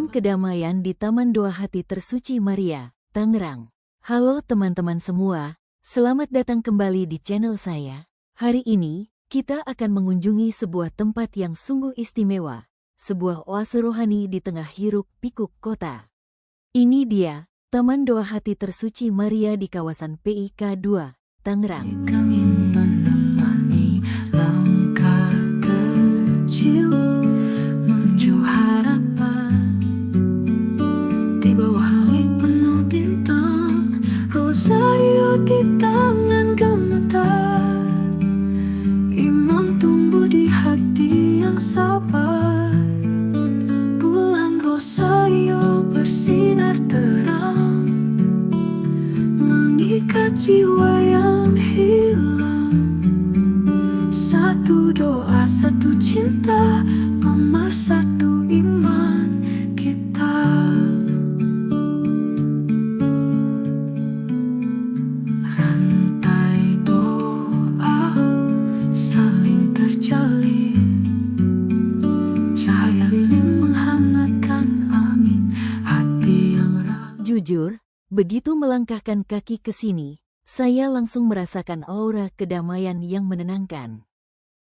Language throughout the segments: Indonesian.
Tujuan kedamaian di Taman Doa Hati Tersuci Maria, Tangerang. Halo teman-teman semua, selamat datang kembali di channel saya. Hari ini, kita akan mengunjungi sebuah tempat yang sungguh istimewa, sebuah oase rohani di tengah hiruk-pikuk kota. Ini dia, Taman Doa Hati Tersuci Maria di kawasan PIK 2, Tangerang. Kami menemani langkah kecil menuju harapan di bawah langit penuh bintang, rosario di tangan gemetar, iman tumbuh di hati yang sabar, bulan rosario bersinar terang, mengikat jiwa yang hilang. Satu doa, satu cinta, pemersatu iman kita. Rantai doa saling terjalin, cahaya lilin menghangatkan angin hati yang rapuh. Jujur, begitu melangkahkan kaki ke sini, saya langsung merasakan aura kedamaian yang menenangkan.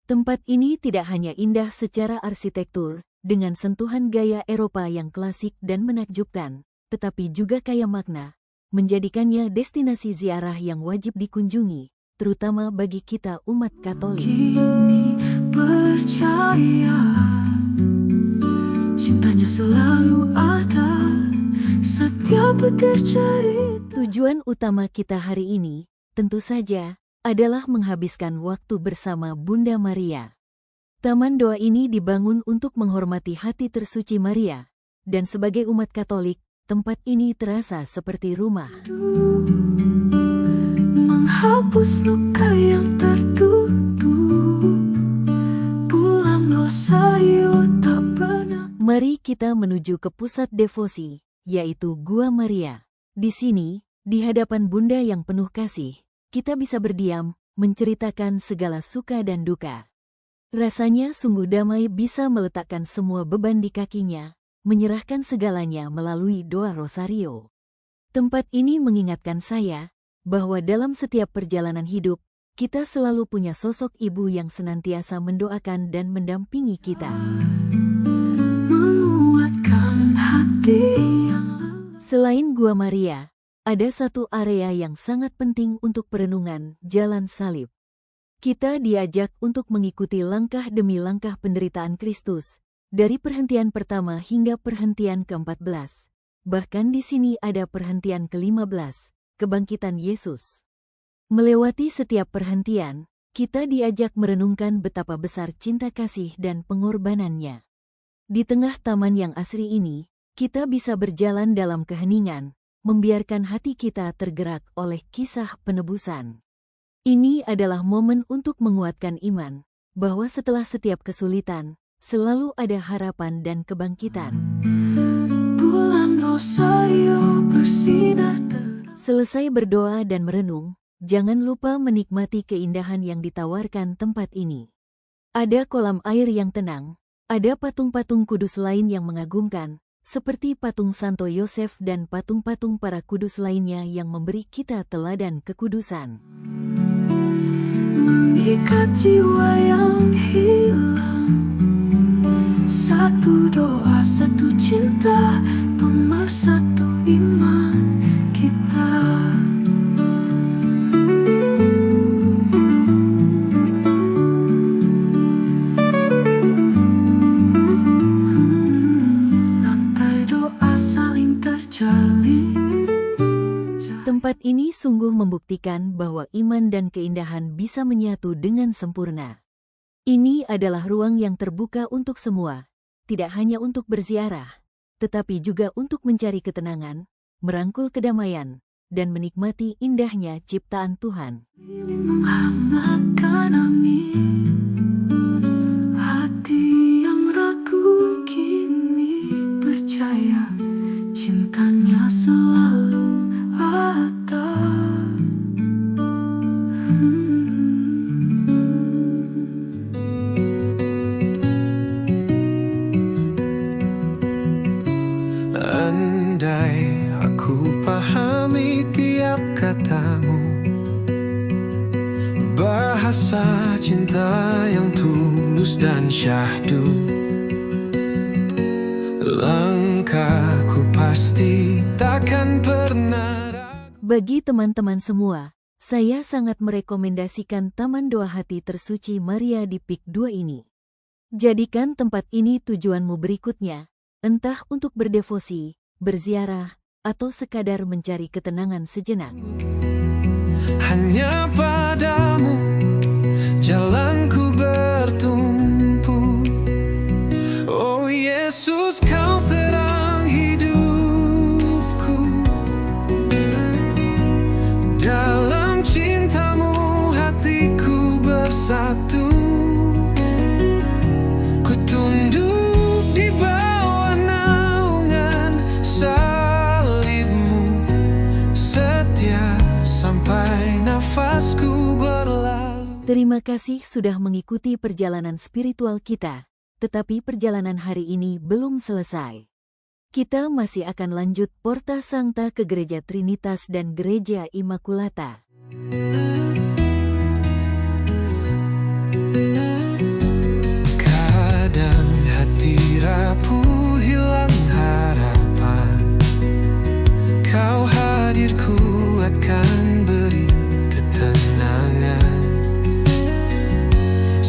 Tempat ini tidak hanya indah secara arsitektur, dengan sentuhan gaya Eropa yang klasik dan menakjubkan, tetapi juga kaya makna, menjadikannya destinasi ziarah yang wajib dikunjungi, terutama bagi kita umat Katolik. Kini percaya, cintanya selalu ada, setia bercerita. Tujuan utama kita hari ini, tentu saja, adalah menghabiskan waktu bersama Bunda Maria. Taman doa ini dibangun untuk menghormati hati tersuci Maria, dan sebagai umat Katolik, tempat ini terasa seperti rumah. Menghapus luka yang tertutup, bulan rosario tak pernah. Mari kita menuju ke pusat devosi, yaitu Gua Maria. Di sini, di hadapan Bunda yang penuh kasih, kita bisa berdiam, menceritakan segala suka dan duka. Rasanya sungguh damai bisa meletakkan semua beban di kakinya, menyerahkan segalanya melalui doa rosario. Tempat ini mengingatkan saya, bahwa dalam setiap perjalanan hidup, kita selalu punya sosok ibu yang senantiasa mendoakan dan mendampingi kita. Menguatkan hati yang Selain Gua Maria, ada satu area yang sangat penting untuk perenungan, Jalan Salib. Kita diajak untuk mengikuti langkah demi langkah penderitaan Kristus, dari perhentian pertama hingga perhentian ke-14. Bahkan di sini ada perhentian ke-15, kebangkitan Yesus. Melewati setiap perhentian, kita diajak merenungkan betapa besar cinta kasih dan pengorbanannya. Di tengah taman yang asri ini, kita bisa berjalan dalam keheningan, membiarkan hati kita tergerak oleh kisah penebusan. Ini adalah momen untuk menguatkan iman, bahwa setelah setiap kesulitan, selalu ada harapan dan kebangkitan. bulan rosario bersinar terang. Selesai berdoa dan merenung, jangan lupa menikmati keindahan yang ditawarkan tempat ini. Ada kolam air yang tenang, ada patung-patung kudus lain yang mengagumkan, seperti patung Santo Yosef dan patung-patung para kudus lainnya yang memberi kita teladan kekudusan. Mengikat jiwa yang hilang, satu doa, satu cinta, pemersatu iman kita. Rantai doa saling terjalin. Tempat ini sungguh membuktikan bahwa iman dan keindahan bisa menyatu dengan sempurna. Ini adalah ruang yang terbuka untuk semua, tidak hanya untuk berziarah, tetapi juga untuk mencari ketenangan, merangkul kedamaian, dan menikmati indahnya ciptaan Tuhan. Lilin menghangatkan angin, hati yang ragu kini percaya cintanya selalu ada. bahasa cinta yang tulus dan syahdu. Langkahku pasti takkan pernah ragu. Bagi teman-teman semua, saya sangat merekomendasikan Taman Doa Hati Tersuci Maria di Pik 2 ini. Jadikan tempat ini tujuanmu berikutnya, entah untuk berdevosi, berziarah, atau sekadar mencari ketenangan sejenak. Hanya padamu jalanku bertumpu. Oh Yesus, kau terang hidupku. Dalam cintamu hatiku bersatu. Ku tunduk di bawah naungan salibmu, setia sampai nafasku berlalu. Terima kasih sudah mengikuti perjalanan spiritual kita. Tetapi perjalanan hari ini belum selesai. Kita masih akan lanjut Porta Sancta ke Gereja Trinitas dan Gereja Immaculata. Kadang hati rapuh, hilang harapan. Kau hadir kuatkan, beri ketenangan.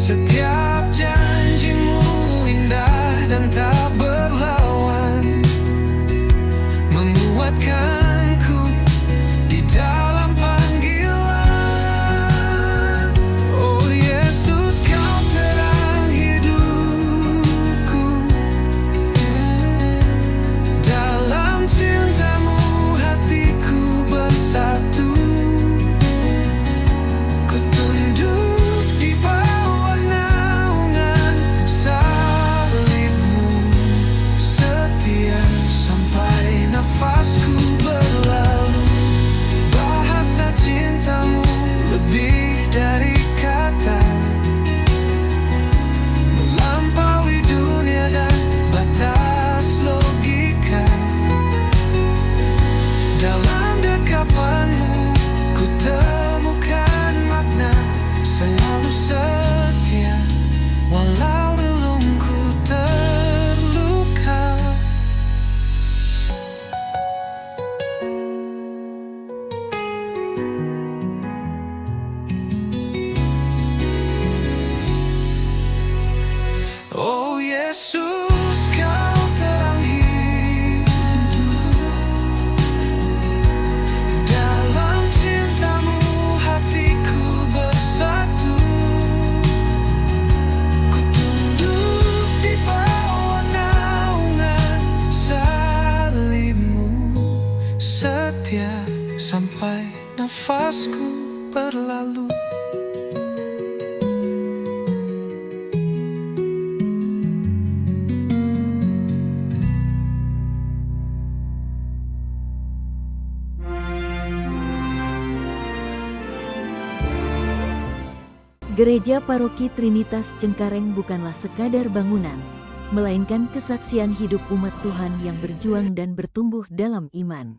Setiap janjimu indah dan tak berlawan, menguatkanku di dalam panggilan. Oh Yesus, kau terang hidupku. Dalam cintamu hatiku bersatu. Ku tunduk di bawah naungan salibmu, setia sampai nafasku berlalu. Bahasa cintamu lebih dari kata, melampaui dunia dan batas logika. Dalam dekapanmu ku temukan makna, selalu setia walau relungku terluka. Oh Yesus, kau terang hidup. Dalam cintamu hatiku bersatu. Ku tunduk di bawah naungan salibmu, setia sampai nafasku berlalu. Gereja Paroki Trinitas Cengkareng bukanlah sekadar bangunan, melainkan kesaksian hidup umat Tuhan yang berjuang dan bertumbuh dalam iman.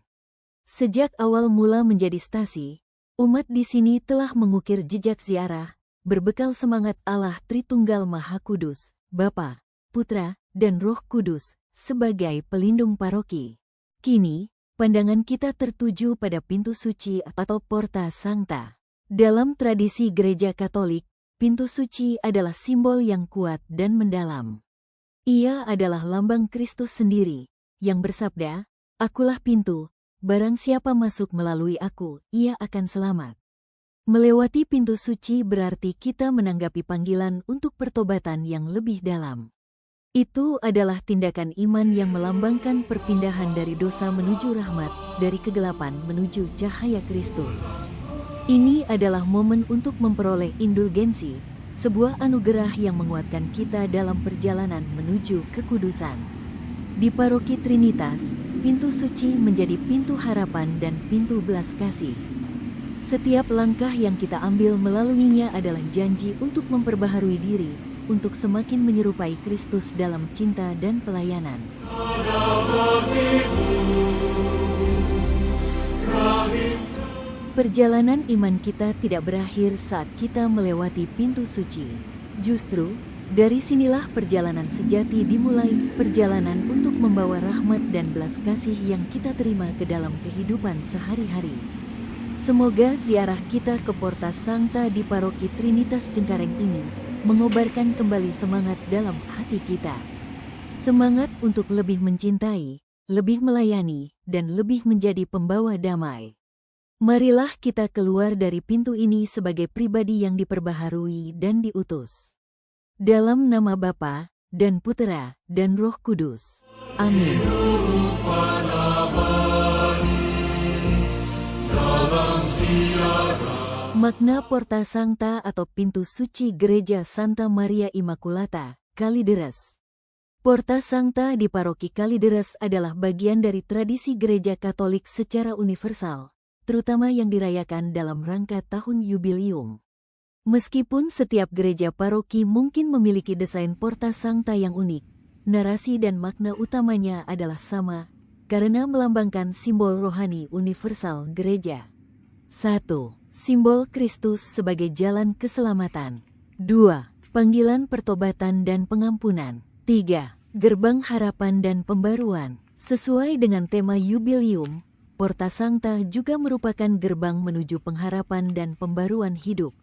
Sejak awal mula menjadi stasi, umat di sini telah mengukir jejak ziarah, berbekal semangat Allah Tritunggal Maha Kudus, Bapa, Putra, dan Roh Kudus, sebagai pelindung paroki. Kini, pandangan kita tertuju pada pintu suci atau Porta Sancta. Dalam tradisi Gereja Katolik, pintu suci adalah simbol yang kuat dan mendalam. Ia adalah lambang Kristus sendiri, yang bersabda, "Akulah pintu, barang siapa masuk melalui aku, ia akan selamat." Melewati pintu suci berarti kita menanggapi panggilan untuk pertobatan yang lebih dalam. Itu adalah tindakan iman yang melambangkan perpindahan dari dosa menuju rahmat, dari kegelapan menuju cahaya Kristus. Ini adalah momen untuk memperoleh indulgensi, sebuah anugerah yang menguatkan kita dalam perjalanan menuju kekudusan. Di Paroki Trinitas, pintu suci menjadi pintu harapan dan pintu belas kasih. Setiap langkah yang kita ambil melaluinya adalah janji untuk memperbaharui diri, untuk semakin menyerupai Kristus dalam cinta dan pelayanan. Perjalanan iman kita tidak berakhir saat kita melewati pintu suci. Justru, dari sinilah perjalanan sejati dimulai, perjalanan untuk membawa rahmat dan belas kasih yang kita terima ke dalam kehidupan sehari-hari. Semoga ziarah kita ke Porta Sancta di Paroki Trinitas Cengkareng ini mengobarkan kembali semangat dalam hati kita. Semangat untuk lebih mencintai, lebih melayani, dan lebih menjadi pembawa damai. Marilah kita keluar dari pintu ini sebagai pribadi yang diperbaharui dan diutus. Dalam nama Bapa dan Putera dan Roh Kudus. Amin. Makna Porta Sancta atau pintu suci Gereja Santa Maria Immaculata, Kalideres. Porta Sancta di Paroki Kalideres adalah bagian dari tradisi Gereja Katolik secara universal, terutama yang dirayakan dalam rangka tahun yubileum. Meskipun setiap gereja paroki mungkin memiliki desain Porta Sancta yang unik, narasi dan makna utamanya adalah sama, karena melambangkan simbol rohani universal gereja. 1. Simbol Kristus sebagai jalan keselamatan. 2. Panggilan pertobatan dan pengampunan. 3. Gerbang harapan dan pembaruan. Sesuai dengan tema yubileum, Porta Sancta juga merupakan gerbang menuju pengharapan dan pembaruan hidup.